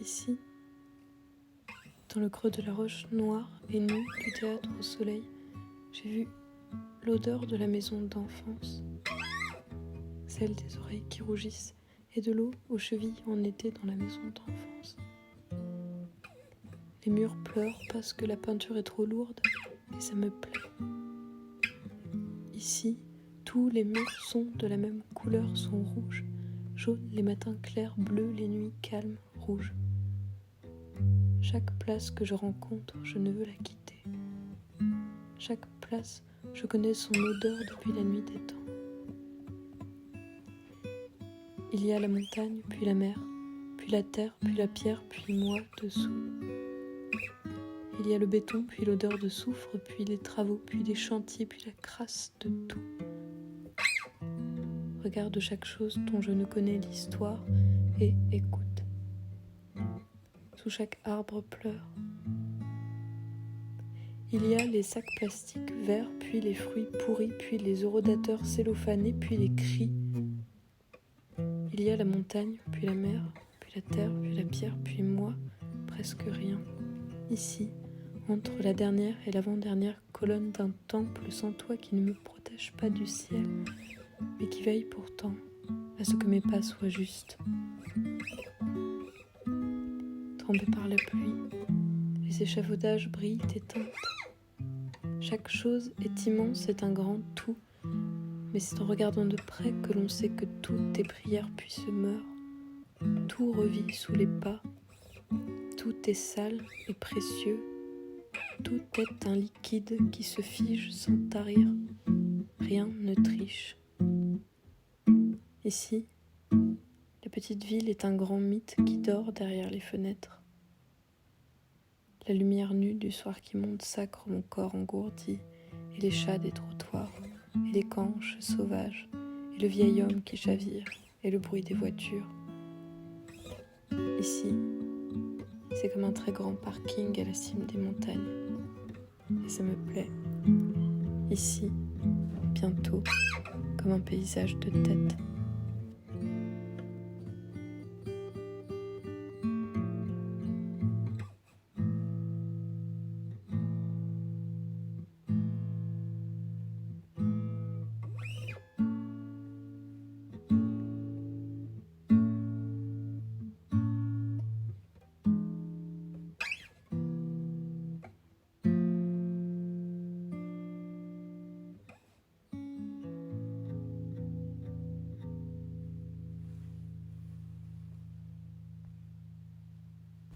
Ici, dans le creux de la roche noire et nue du théâtre au soleil, j'ai vu l'odeur de la maison d'enfance, celle des oreilles qui rougissent et de l'eau aux chevilles en été dans la maison d'enfance. Les murs pleurent parce que la peinture est trop lourde et ça me plaît. Ici, tous les murs sont de la même couleur, sont rouges, jaunes les matins clairs, bleus les nuits calmes, rouges. Chaque place que je rencontre, je ne veux la quitter. Chaque place, je connais son odeur depuis la nuit des temps. Il y a la montagne, puis la mer, puis la terre, puis la pierre, puis moi dessous. Il y a le béton, puis l'odeur de soufre, puis les travaux, puis les chantiers, puis la crasse de tout. Regarde chaque chose dont je ne connais l'histoire et écoute. Sous chaque arbre pleure. Il y a les sacs plastiques verts, puis les fruits pourris, puis les horodateurs cellophanés, puis les cris. Il y a la montagne, puis la mer, puis la terre, puis la pierre, puis moi, presque rien. Ici, entre la dernière et l'avant-dernière colonne d'un temple sans toit qui ne me protège pas du ciel, mais qui veille pourtant à ce que mes pas soient justes. Trempés par la pluie, les échafaudages brillent éteintes. Chaque chose est immense, c'est un grand tout, mais c'est en regardant de près que l'on sait que toutes tes prières puis se meurent. Tout revit sous les pas, tout est sale et précieux, tout est un liquide qui se fige sans tarir, rien ne triche. Ici, la petite ville est un grand mythe qui dort derrière les fenêtres. La lumière nue du soir qui monte sacre mon corps engourdi, et les chats des trottoirs, et les canches sauvages, et le vieil homme qui chavire, et le bruit des voitures. Ici, c'est comme un très grand parking à la cime des montagnes, et ça me plaît. Ici, bientôt, comme un paysage de tête.